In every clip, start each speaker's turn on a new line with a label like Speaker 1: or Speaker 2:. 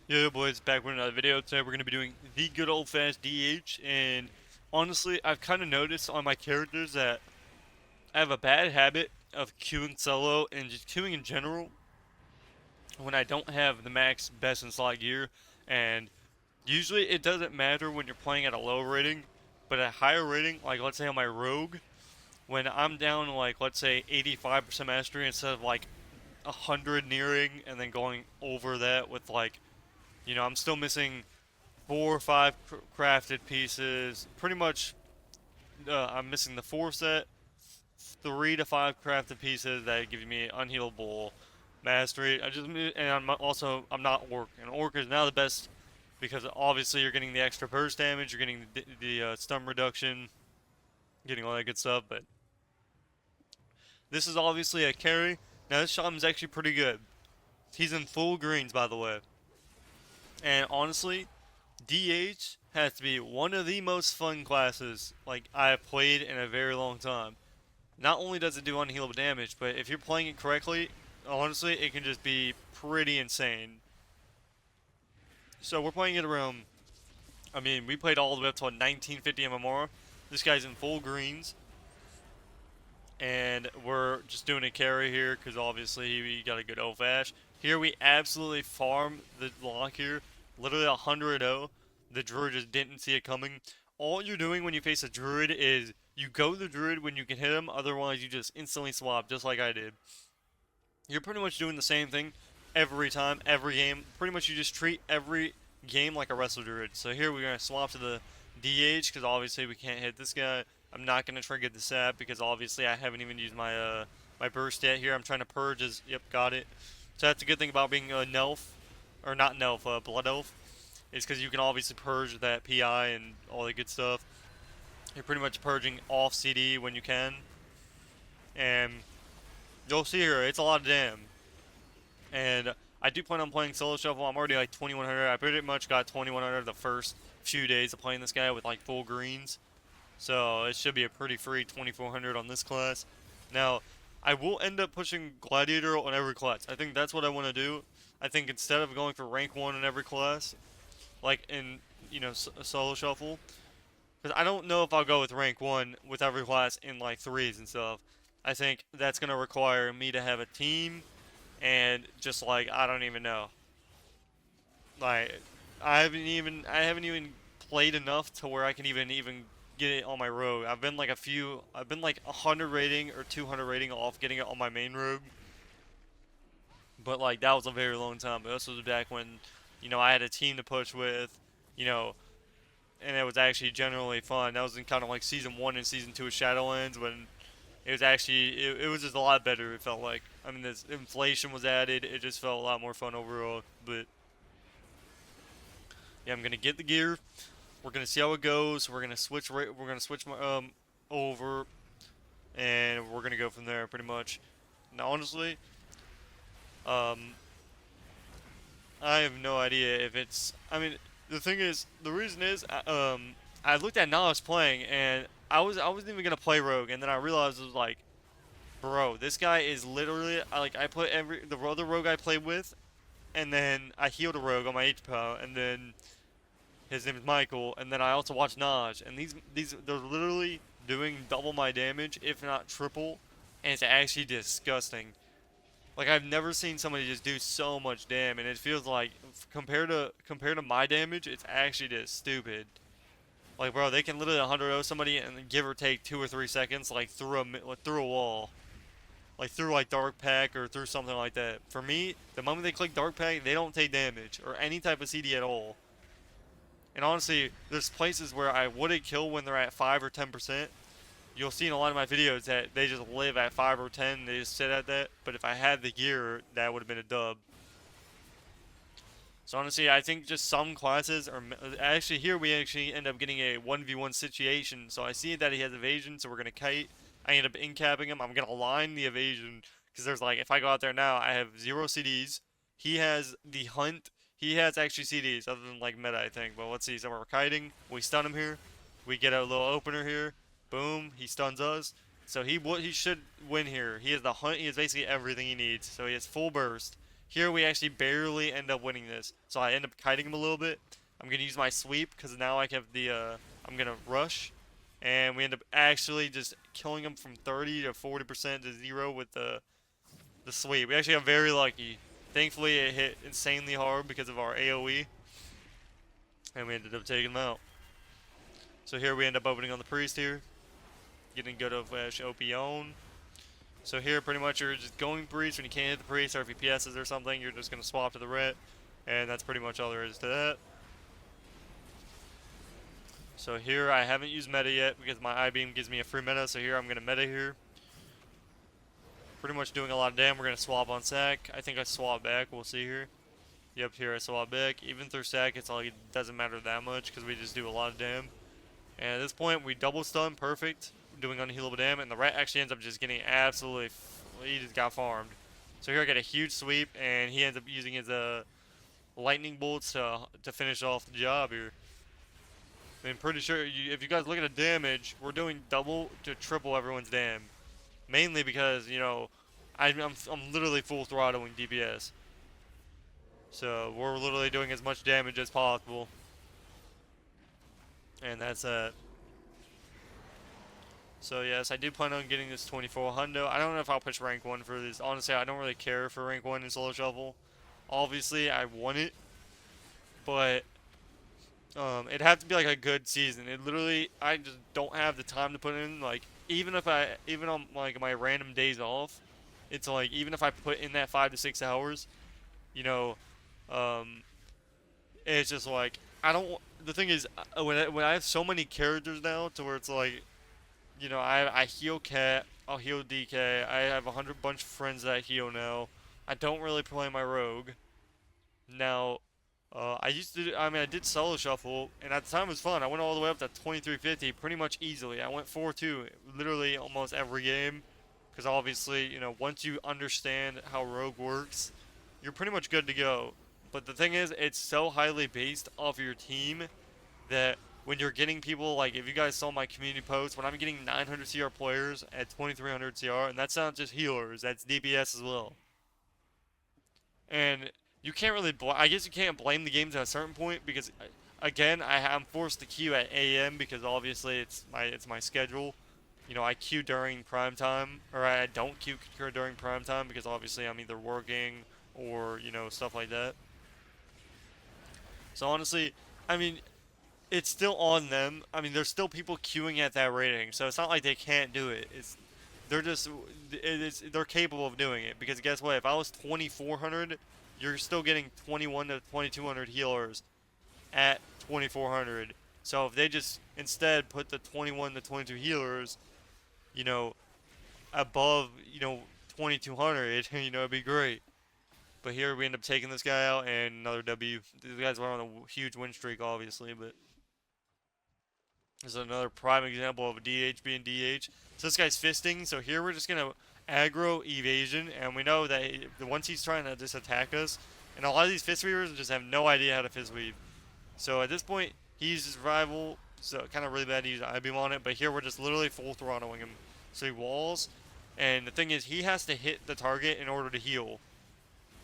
Speaker 1: Yo, boys, back with another video. Today we're going to be doing the good old-fashioned DH, and honestly, I've kind of noticed on my characters that I have a bad habit of queuing solo and just queuing in general when I don't have the max best in slot gear, and usually it doesn't matter when you're playing at a low rating, but at a higher rating, like let's say on my rogue, when I'm down like let's say 85% mastery instead of like 100 nearing and then going over that with like, I'm still missing 4 or 5 crafted pieces. Pretty much, I'm missing the 4 set, 3 to 5 crafted pieces that give me unhealable mastery. I'm not orc, and orc is now the best because obviously you're getting the extra burst damage, you're getting the stun reduction, getting all that good stuff. But this is obviously a carry. Now this shaman's actually pretty good. He's in full greens, by the way, and honestly, DH has to be one of the most fun classes like I have played in a very long time. Not only does it do unhealable damage, but if you're playing it correctly, honestly, it can just be pretty insane. So we're playing it around. I mean, we played all the way up to 1950 MMR. This guy's in full greens, and we're just doing a carry here because obviously we got a good O-Fash. Here we absolutely farm the lock here, literally 100-0. The druid just didn't see it coming. All you're doing when you face a druid is you go the druid when you can hit him, otherwise you just instantly swap, just like I did. You're pretty much doing the same thing every time, every game. Pretty much you just treat every game like a wrestle druid. So here we're going to swap to the DH because obviously we can't hit this guy. I'm not going to trigger the sap because obviously I haven't even used my burst yet here. I'm trying to purge his, yep, got it. So that's a good thing about being a Nelf, or not Nelf, Blood Elf, is because you can obviously purge that PI and all the good stuff. You're pretty much purging off CD when you can. And you'll see here, it's a lot of damn. And I do plan on playing Solo Shuffle. I'm already like 2100. I pretty much got 2100 the first few days of playing this guy with like full greens. So it should be a pretty free 2400 on this class. Now, I will end up pushing Gladiator on every class. I think that's what I want to do. I think instead of going for rank 1 in every class, like in, Solo Shuffle, because I don't know if I'll go with rank 1 with every class in like 3s and stuff. I think that's going to require me to have a team and just like I don't even know. Like I haven't even played enough to where I can even get it on my rogue. I've been like 100 rating or 200 rating off getting it on my main rogue. But like that was a very long time. But this was back when, I had a team to push with, you know, and it was actually generally fun. That was in kind of like season 1 and season 2 of Shadowlands when it was just a lot better. It felt like. I mean, this inflation was added. It just felt a lot more fun overall. But yeah, I'm gonna get the gear. We're gonna see how it goes. We're gonna switch over, and we're gonna go from there pretty much. Now, honestly, um, I have no idea if it's. I mean, the reason is, I looked at Nas playing, and I wasn't even gonna play Rogue, and then I realized it was like, bro, this guy is literally like I put the other rogue I played with, and then I healed a rogue on my HP, and then his name is Michael, and then I also watched Naj, and these they're literally doing double my damage, if not triple, and it's actually disgusting. Like I've never seen somebody just do so much damage, and it feels like compared to my damage, it's actually just stupid. Like bro, they can literally 100-0 somebody and give or take 2 or 3 seconds, like through a wall. Like through like dark pack or through something like that. For me, the moment they click dark pack, they don't take damage or any type of CD at all. And honestly, there's places where I wouldn't kill when they're at 5 or 10%. You'll see in a lot of my videos that they just live at 5 or 10, they just sit at that. But if I had the gear, that would have been a dub. So honestly, I think just some classes are actually here. We actually end up getting a 1v1 situation. So I see that he has evasion, so we're gonna kite. I end up incapping him. I'm gonna line the evasion because there's like if I go out there now, I have 0 CDs. He has the hunt. He has actually CDs other than like meta, I think. But let's see. So we're kiting. We stun him here. We get a little opener here. Boom. He stuns us. So he should win here. He has the hunt. He has basically everything he needs. So he has full burst. Here we actually barely end up winning this. So I end up kiting him a little bit. I'm going to use my sweep because now I have the, I'm going to rush. And we end up actually just killing him from 30 to 40% to 0 with the sweep. We actually got very lucky. Thankfully it hit insanely hard because of our AoE. And we ended up taking him out. So here we end up opening on the priest here. Getting good of OP on. So here pretty much you're just going priest. When you can't hit the priest or if he PSs or something, you're just going to swap to the ret. And that's pretty much all there is to that. So here I haven't used meta yet because my I-beam gives me a free meta. So here I'm going to meta here. Pretty much doing a lot of damage. We're going to swap on sack. I think I swap back. We'll see here. Yep, here I swap back. Even through sack, it's like it doesn't matter that much because we just do a lot of damage. And at this point, we double stun, perfect, doing unhealable damage, and the rat actually ends up just getting absolutely, he just got farmed. So here I get a huge sweep, and he ends up using his lightning bolts to finish off the job here. I'm pretty sure, if you guys look at the damage, we're doing double to triple everyone's damage. Mainly because, you know, I'm literally full throttling DPS. So we're literally doing as much damage as possible. And that's it. So yes, I do plan on getting this 24 hundo. I don't know if I'll push rank 1 for this. Honestly, I don't really care for rank 1 in solo shuffle. Obviously, I want it. But it'd have to be like a good season. It literally, I just don't have the time to put in. Like, even on like my random days off, it's like, even if I put in that 5 to 6 hours, you know, it's just like, I don't, the thing is, when I have so many characters now to where it's like, you know, I heal Cat, I'll heal DK, I have 100 bunch of friends that I heal now. I don't really play my rogue. Now, I did solo shuffle, and at the time it was fun. I went all the way up to 2350 pretty much easily. I went 4-2 literally almost every game. Because obviously, you know, once you understand how rogue works, you're pretty much good to go. But the thing is, it's so highly based off your team that when you're getting people, like if you guys saw my community post, when I'm getting 900 CR players at 2300 CR, and that's not just healers, that's DPS as well. And you can't really, I guess you can't blame the games at a certain point because, again, I'm forced to queue at AM because obviously it's my schedule. You know, I queue during prime time, or I don't queue during prime time because obviously I'm either working or, you know, stuff like that. So honestly, I mean, it's still on them. I mean, there's still people queuing at that rating, so it's not like they can't do it. They're capable of doing it because guess what? If I was 2400, you're still getting 21 to 2200 healers at 2400. So if they just instead put the 21 to 22 healers, you know, above, you know, 2200, you know, it'd be great. But here we end up taking this guy out and another W. These guys were on a huge win streak, obviously, but this is another prime example of a DH being DH. So this guy's fisting, so here we're just going to aggro evasion, and we know that once he's trying to just attack us, and a lot of these Fistweavers just have no idea how to Fistweave. So at this point, he uses rival, so kind of really bad to use I-beam on it, but here we're just literally full throttling him. So he walls, and the thing is, he has to hit the target in order to heal.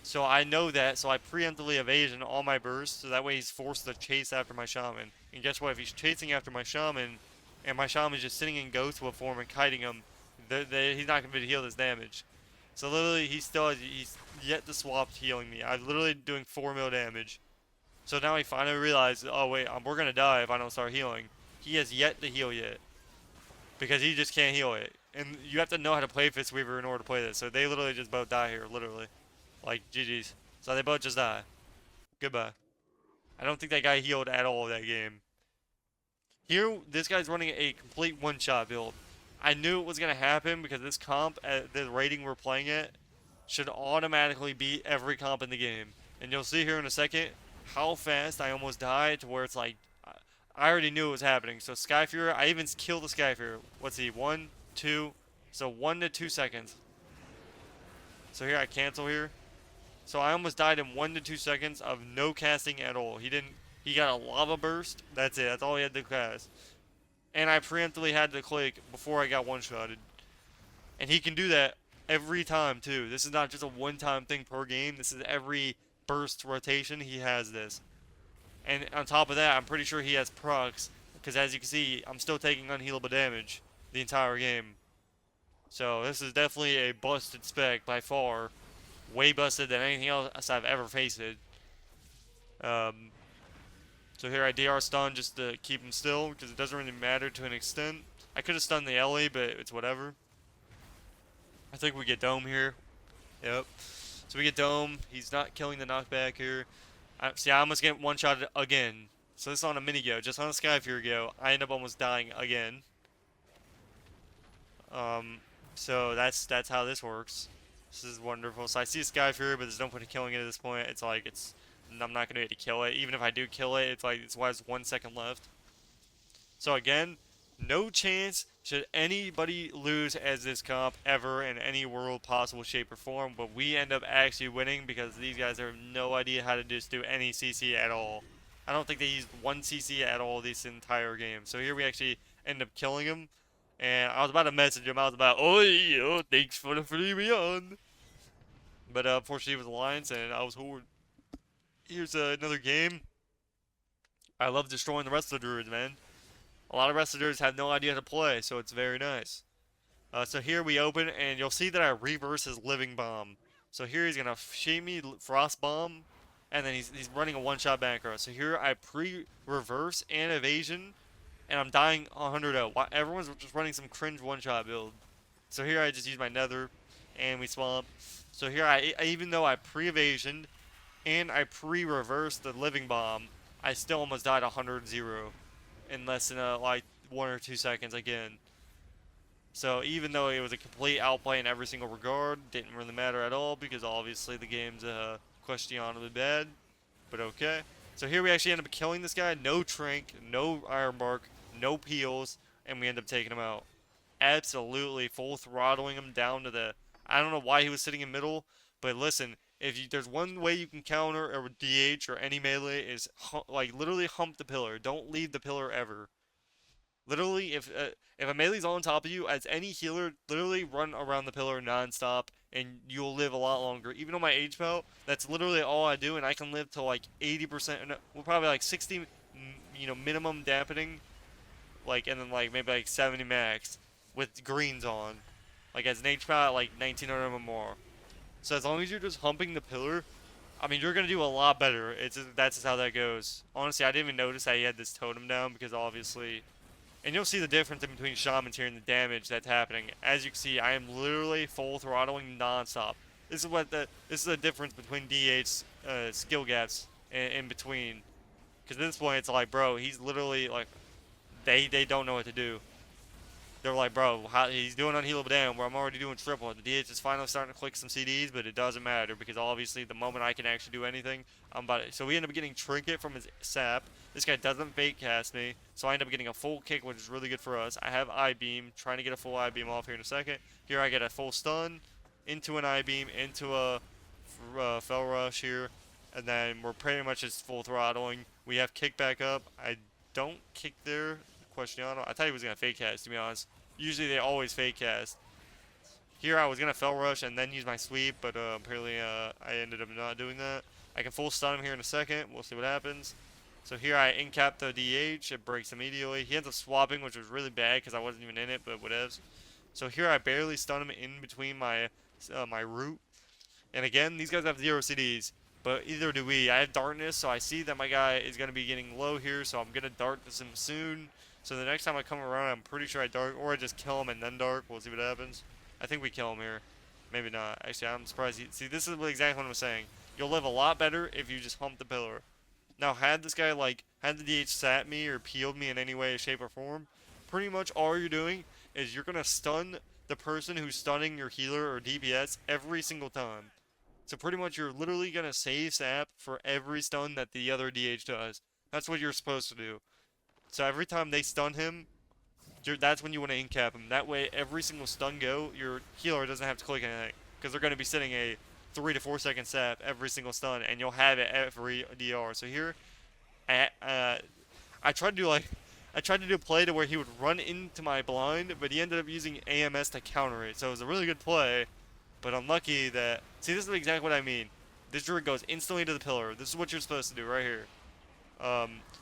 Speaker 1: So I know that, so I preemptively evasion all my bursts, so that way he's forced to chase after my shaman. And guess what, if he's chasing after my shaman, and my shaman is just sitting in ghost whip form and kiting him, he's not going to be able to heal this damage. So literally, he's yet to swap healing me. I'm literally doing 4 mil damage. So now he finally realized, oh wait, we're going to die if I don't start healing. He has yet to heal yet. Because he just can't heal it. And you have to know how to play Fistweaver in order to play this. So they literally just both die here, literally. Like, GG's. So they both just die. Goodbye. I don't think that guy healed at all that game. Here, this guy's running a complete one-shot build. I knew it was going to happen because this comp, at the rating we're playing at, should automatically beat every comp in the game. And you'll see here in a second how fast I almost died to where it's like, I already knew it was happening. So Skyfury, I even killed the Skyfury. What's he? 1, 2, so 1 to 2 seconds. So here I cancel here. So I almost died in 1 to 2 seconds of no casting at all. He got a lava burst. That's it. That's all he had to cast. And I preemptively had to click before I got one-shotted. And he can do that every time too. This is not just a one-time thing per game. This is every burst rotation he has this. And on top of that, I'm pretty sure he has procs because as you can see, I'm still taking unhealable damage the entire game. So this is definitely a busted spec by far, way busted than anything else I've ever faced. Um, so here I DR stun just to keep him still because it doesn't really matter to an extent. I could have stunned the Ellie, but it's whatever. I think we get Dome here. Yep. So we get Dome. He's not killing the knockback here. See, I almost get one-shotted again. So this is on a mini go. Just on a Skyfear go, I end up almost dying again. So that's how this works. This is wonderful. So I see a Skyfear, but there's no point in killing it at this point. It's like, I'm not going to be able to kill it. Even if I do kill it, it's like, it's why there's 1 second left. So again, no chance should anybody lose as this comp ever in any world possible, shape, or form, but we end up actually winning because these guys have no idea how to just do any CC at all. I don't think they used one CC at all this entire game. So here we actually end up killing him, and I was about to message him. I was about, oh, yo, thanks for the free beyond. But unfortunately, it was Alliance, and I was Horde. Here's another game. I love destroying the rest of the druids, man. A lot of wrestlers have no idea how to play, so it's very nice. So here we open, and you'll see that I reverse his Living Bomb. So here he's going to shape me Frost Bomb, and then he's running a one-shot back row. So here I pre-reverse and evasion, and I'm dying 100-0. Everyone's just running some cringe one-shot build. So here I just use my Nether, and we swamp. So here even though I pre-evasioned, and I pre-reversed the Living Bomb, I still almost died 100-0. In less than like 1 or 2 seconds again. So even though it was a complete outplay in every single regard, didn't really matter at all because obviously the game's questionably bad. But okay. So here we actually end up killing this guy. No Trink, no Iron Bark, no Peels, and we end up taking him out. Absolutely full throttling him down to the... I don't know why he was sitting in middle, but listen, there's one way you can counter a DH or any melee is like literally hump the pillar. Don't leave the pillar ever. Literally, if a melee's on top of you, as any healer, literally run around the pillar non-stop, and you'll live a lot longer. Even on my age belt, that's literally all I do, and I can live to like 80%, well, probably like 60, minimum dampening, like, and then like maybe like 70 max with greens on, like as an H belt, like 1900 or more. So as long as you're just humping the pillar, I mean, you're going to do a lot better. That's just how that goes. Honestly, I didn't even notice that he had this totem down because obviously... And you'll see the difference in between shamans here and the damage that's happening. As you can see, I am literally full throttling non-stop. This is the difference between DH's skill gaps in between. Because at this point, it's like, bro, he's literally like... They don't know what to do. They're like, bro, he's doing unhealable damage where I'm already doing triple. The DH is finally starting to click some CDs, but it doesn't matter because obviously the moment I can actually do anything, I'm about it. So we end up getting Trinket from his sap. This guy doesn't fake cast me, so I end up getting a full kick, which is really good for us. I have I-beam, trying to get a full I-beam off here in a second. Here I get a full stun, into an I-beam, into a fell rush here, and then we're pretty much just full throttling. We have kick back up. I don't kick there. Questionano. I thought he was going to fake cast, to be honest. Usually they always fake cast. Here I was going to fell rush and then use my sweep, but apparently I ended up not doing that. I can full stun him here in a second. We'll see what happens. So here I incap the DH. It breaks immediately. He ends up swapping, which was really bad because I wasn't even in it, but whatevs. So here I barely stun him in between my root. And again, these guys have 0 CDs. But either do we. I have darkness, so I see that my guy is going to be getting low here, so I'm going to darkness him soon. So the next time I come around, I'm pretty sure I dark, or I just kill him and then dark. We'll see what happens. I think we kill him here. Maybe not. Actually, I'm surprised. See, this is exactly what I was saying. You'll live a lot better if you just hump the pillar. Now, had this guy, had the DH sat me or peeled me in any way, shape, or form, pretty much all you're doing is you're going to stun the person who's stunning your healer or DPS every single time. So pretty much you're literally going to save sap for every stun that the other DH does. That's what you're supposed to do. So every time they stun him, that's when you want to incap him. That way, every single stun go, your healer doesn't have to click anything. Because they're going to be sitting a 3 to 4 second sap every single stun, and you'll have it every DR. So here, I tried to do a play to where he would run into my blind, but he ended up using AMS to counter it. So it was a really good play. But unlucky that, see, this is exactly what I mean. This druid goes instantly to the pillar. This is what you're supposed to do right here.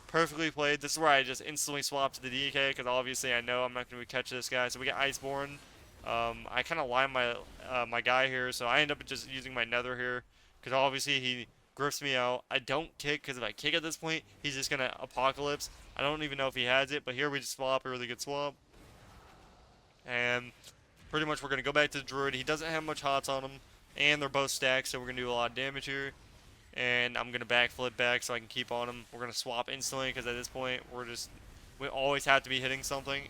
Speaker 1: Perfectly played. This is where I just instantly swap to the DK because obviously I know I'm not going to catch this guy. So we get Iceborne. I kind of line my guy here, so I end up just using my Nether here because obviously he grips me out. I don't kick because if I kick at this point, he's just going to Apocalypse. I don't even know if he has it, but here we just swap, a really good swap. And pretty much we're going to go back to the Druid. He doesn't have much hots on him, and they're both stacked, so we're going to do a lot of damage here. And I'm going to backflip back so I can keep on him. We're going to swap instantly because at this point, we always have to be hitting something.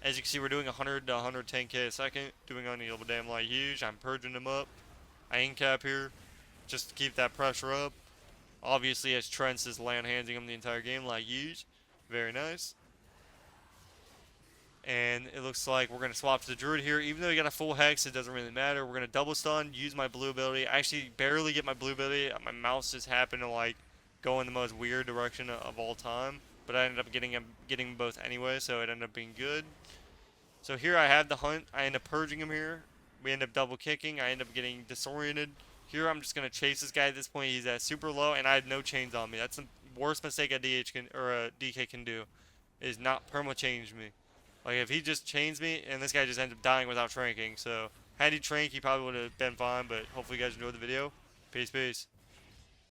Speaker 1: As you can see, we're doing 100 to 110k a second, doing only a damn like huge. I'm purging him up. I incap here just to keep that pressure up. Obviously, as Trent's is land handing him the entire game like huge. Very nice. And it looks like we're going to swap to the Druid here. Even though he got a full Hex, it doesn't really matter. We're going to double stun, use my blue ability. I actually barely get my blue ability. My mouse just happened to like go in the most weird direction of all time. But I ended up getting both anyway, so it ended up being good. So here I have the hunt. I end up purging him here. We end up double kicking. I end up getting disoriented. Here I'm just going to chase this guy at this point. He's at super low, and I have no chains on me. That's the worst mistake a DK can do, is not perma change me. Like, if he just chains me, and this guy just ends up dying without tranking. So, had he trank, he probably would have been fine, but hopefully you guys enjoyed the video. Peace, peace.